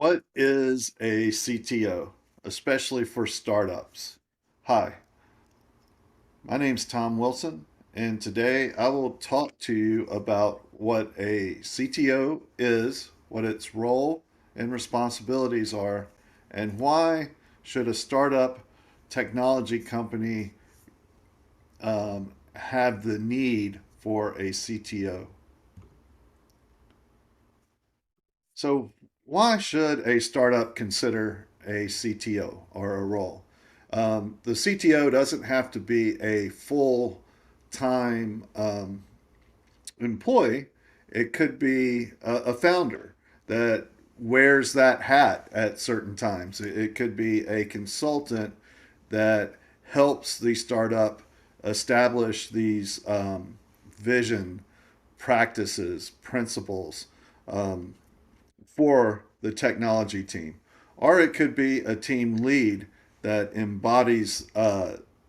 What is a CTO, especially for startups? Hi, my name's Tom Wilson, and today I will talk to you about what a CTO is, what its role and responsibilities are, and why should a startup technology company have the need for a CTO. So, why should a startup consider a CTO or a role? The CTO doesn't have to be a full time employee, it could be a founder that wears that hat at certain times. It could be a consultant that helps the startup establish these vision, practices, principles, um, for the technology team. Or it could be a team lead that embodies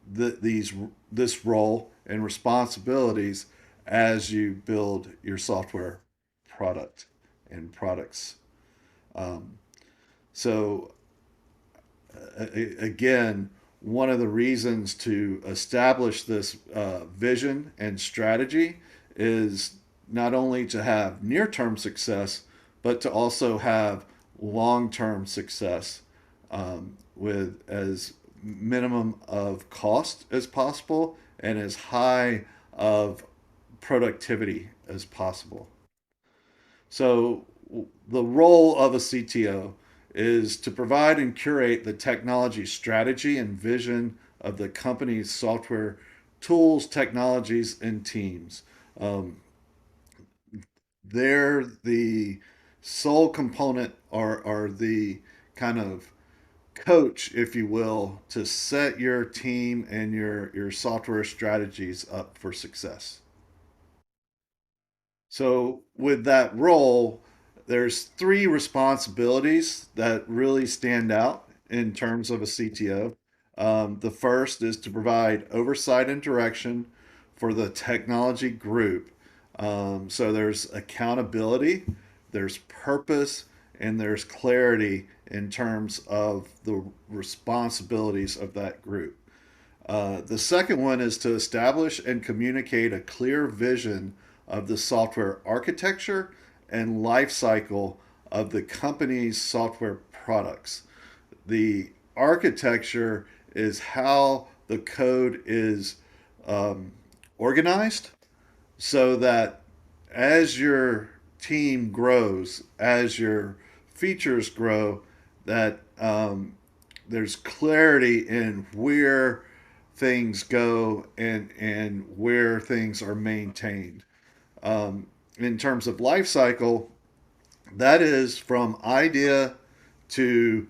these this role and responsibilities as you build your software product and products. Um, so again, one of the reasons to establish this vision and strategy is not only to have near-term success, but to also have long-term success with as minimum of cost as possible and as high of productivity as possible. So the role of a CTO is to provide and curate the technology strategy and vision of the company's software tools, technologies, and teams. Um, they're the sole component or the kind of coach, if you will, to set your team and your software strategies up for success. So with that role, there's three responsibilities that really stand out in terms of a CTO. The first is to provide oversight and direction for the technology group. So there's accountability, there's purpose, and there's clarity in terms of the responsibilities of that group. The second one is to establish and communicate a clear vision of the software architecture and life cycle of the company's software products. The architecture is how the code is um, organized so that as your team grows, as your features grow, that there's clarity in where things go and where things are maintained. In terms of life cycle, that is from idea to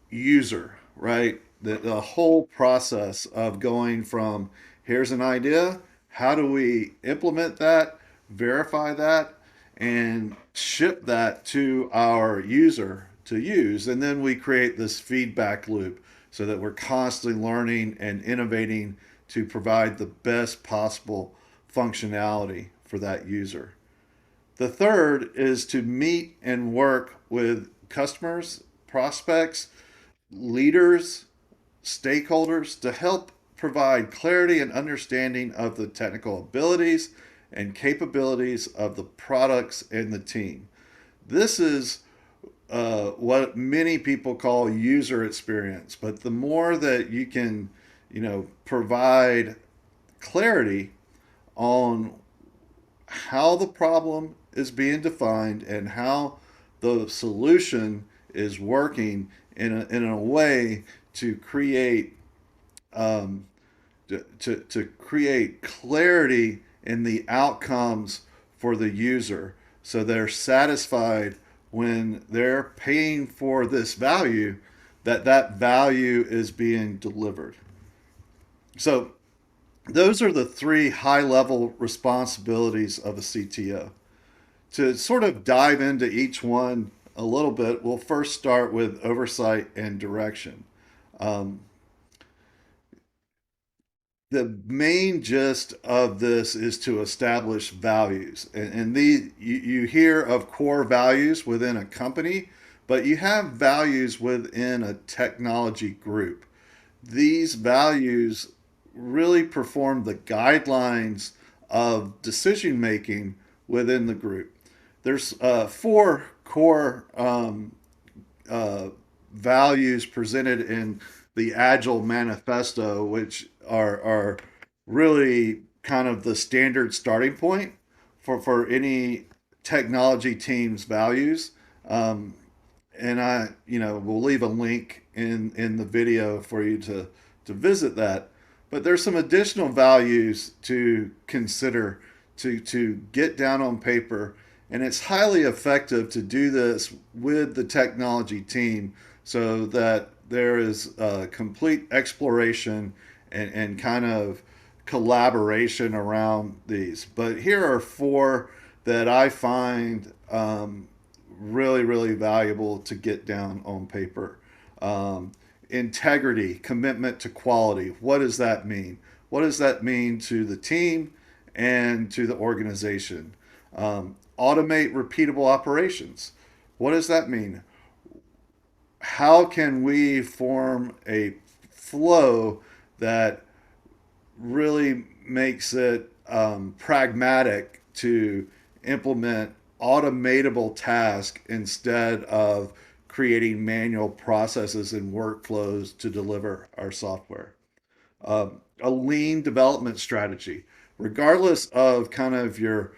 user, right? The whole process of going from here's an idea, how do we implement that, verify that, and ship that to our user to use. And then we create this feedback loop so that we're constantly learning and innovating to provide the best possible functionality for that user. The third is to meet and work with customers, prospects, leaders, stakeholders to help provide clarity and understanding of the technical abilities and capabilities of the products and the team. This is what many people call user experience, but the more that you can, provide clarity on how the problem is being defined and how the solution is working in a way to create um, to create clarity in the outcomes for the user so they're satisfied when they're paying for this value that that value is being delivered. So those are the three high level responsibilities of a CTO. To sort of dive into each one a little bit, we'll first start with oversight and direction. Um, the main gist of this is to establish values. And you hear of core values within a company, but you have values within a technology group. These values really perform the guidelines of decision making within the group. There's four core uh, values presented in the Agile Manifesto, which are really kind of the standard starting point for any technology team's values. Um, and we'll leave a link in the video for you to visit that. But there's some additional values to consider to get down on paper, and it's highly effective to do this with the technology team so that there is complete exploration and kind of collaboration around these. But here are four that I find really, really valuable to get down on paper. Um, Integrity, commitment to quality. What does that mean? What does that mean to the team and to the organization? Automate repeatable operations. What does that mean? How can we form a flow that really makes it pragmatic to implement automatable tasks instead of creating manual processes and workflows to deliver our software. A lean development strategy, regardless of kind of your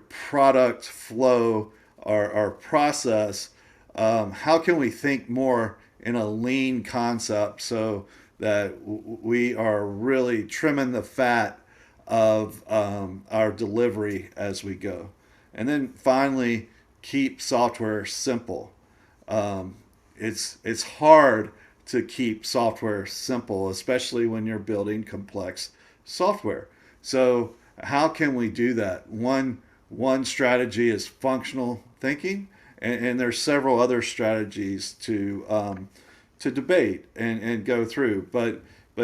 product flow or process. How can we think more in a lean concept so that we are really trimming the fat of our delivery as we go? And then finally, keep software simple. Um, it's hard to keep software simple, especially when you're building complex software. So how can we do that? One strategy is functional thinking, and there's several other strategies to debate and go through. But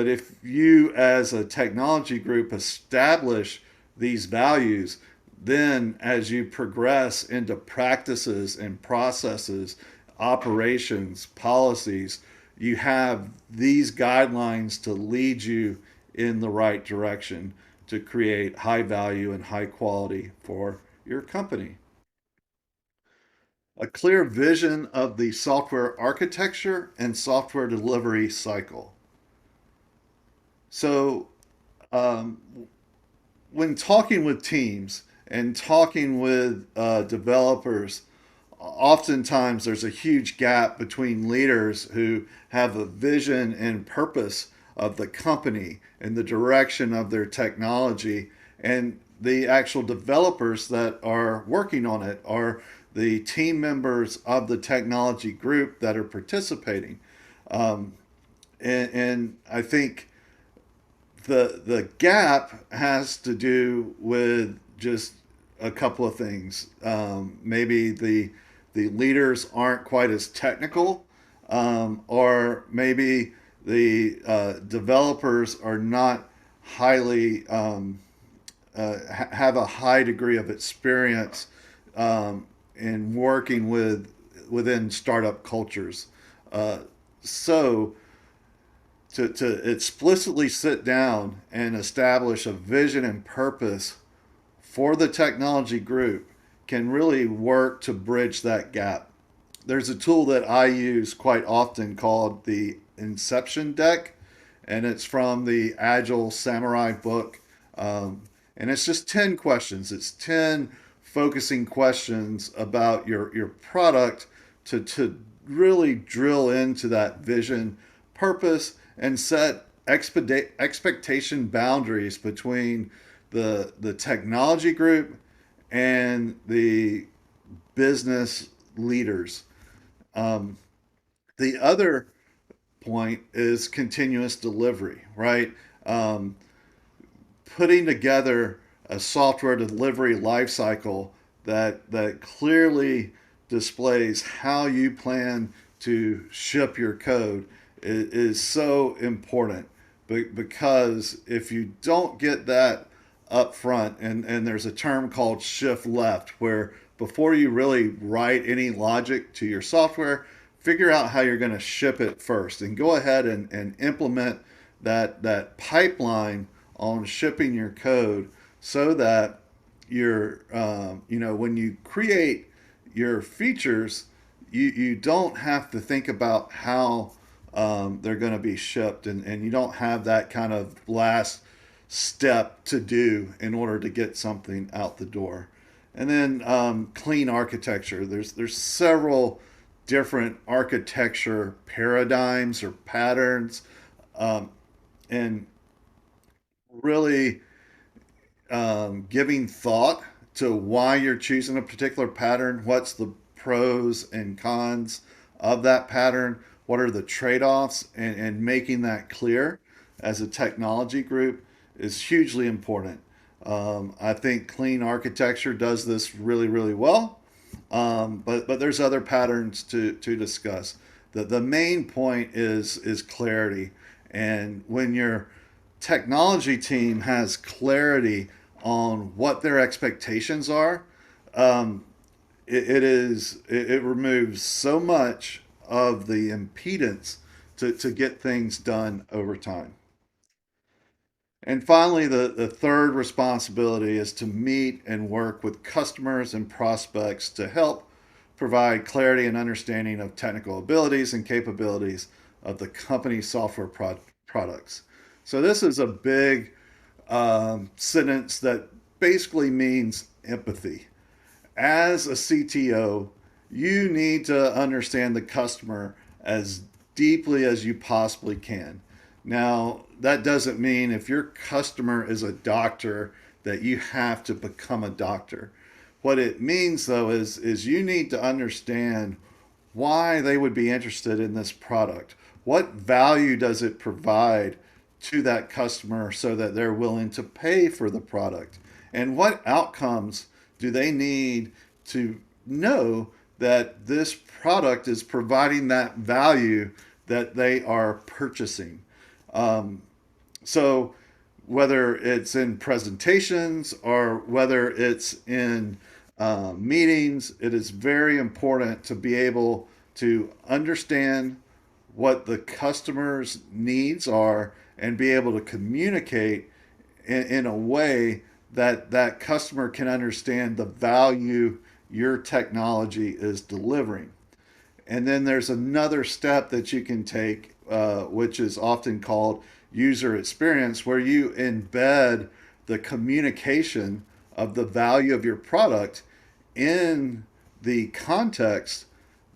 if you as a technology group establish these values, then as you progress into practices and processes, operations, policies, you have these guidelines to lead you in the right direction to create high value and high quality for your company. A clear vision of the software architecture and software delivery cycle. So, um, when talking with teams and talking with developers, oftentimes there's a huge gap between leaders who have a vision and purpose of the company and the direction of their technology and the actual developers that are working on it or the team members of the technology group that are participating. Um, and I think the gap has to do with just a couple of things. Maybe the leaders aren't quite as technical, or maybe the developers are not highly have a high degree of experience in working within startup cultures. Uh, so to explicitly sit down and establish a vision and purpose for the technology group can really work to bridge that gap. There's a tool that I use quite often called the Inception Deck, and it's from the Agile Samurai book. And it's just 10 questions. It's 10 focusing questions about your product to really drill into that vision, purpose, and set expectation boundaries between the technology group and the business leaders. Um, the other point is continuous delivery, right? Um, Putting together a software delivery lifecycle that clearly displays how you plan to ship your code is so important because if you don't get that up front, and there's a term called shift left, where before you really write any logic to your software, figure out how you're going to ship it first and go ahead and implement that pipeline on shipping your code so that when you create your features, you don't have to think about how they're going to be shipped, and you don't have that kind of last step to do in order to get something out the door. And then clean architecture. There's several different architecture paradigms or patterns, um, and really giving thought to why you're choosing a particular pattern. What's the pros and cons of that pattern? What are the trade offs? And making that clear as a technology group is hugely important. I think clean architecture does this really, really well. But there's other patterns to discuss. The main point is clarity. And when your technology team has clarity on what their expectations are, um, it removes so much of the impedance to get things done over time. And finally, the third responsibility is to meet and work with customers and prospects to help provide clarity and understanding of technical abilities and capabilities of the company's software products. So, this is a big sentence that basically means empathy. As a CTO, you need to understand the customer as deeply as you possibly can. Now, that doesn't mean if your customer is a doctor that you have to become a doctor. What it means though is you need to understand why they would be interested in this product. What value does it provide to that customer so that they're willing to pay for the product? And what outcomes do they need to know that this product is providing that value that they are purchasing? Um, so, whether it's in presentations or whether it's in meetings, it is very important to be able to understand what the customer's needs are and be able to communicate in a way that that customer can understand the value your technology is delivering. And then there's another step that you can take, which is often called user experience, where you embed the communication of the value of your product in the context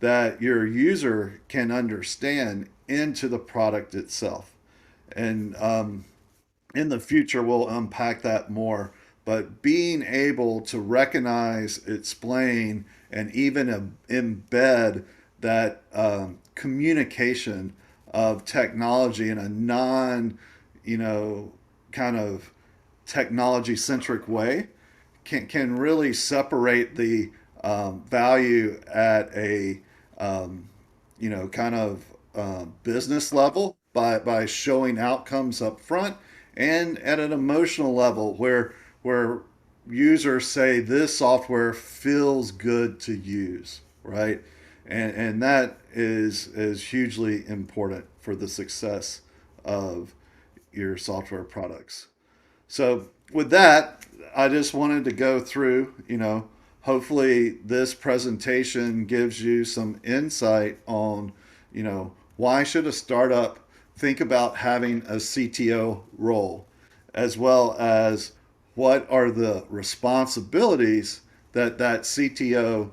that your user can understand into the product itself. And in the future, we'll unpack that more. But being able to recognize, explain, and even embed that communication of technology in a non, you know, kind of technology centric way can really separate the value at a kind of business level by showing outcomes up front, and at an emotional level where users say this software feels good to use, right? And that is hugely important for the success of your software products. So with that, I just wanted to go through, hopefully this presentation gives you some insight on, why should a startup think about having a CTO role, as well as what are the responsibilities that that CTO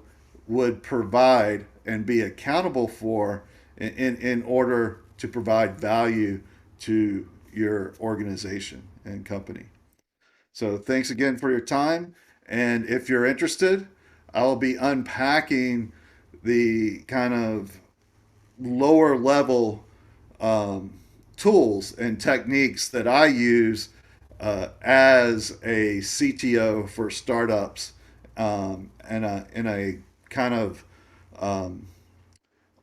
would provide and be accountable for in order to provide value to your organization and company. So thanks again for your time. And if you're interested, I'll be unpacking the kind of lower level um, tools and techniques that I use as a CTO for startups, in a kind of um,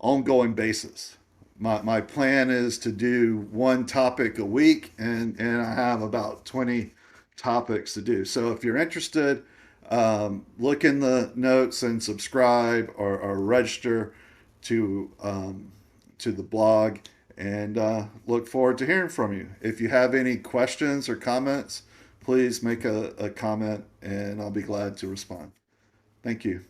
ongoing basis. My plan is to do one topic a week, and I have about 20 topics to do. So if you're interested, Look in the notes and subscribe or register to the blog, and look forward to hearing from you. If you have any questions or comments, please make a comment, and I'll be glad to respond. Thank you.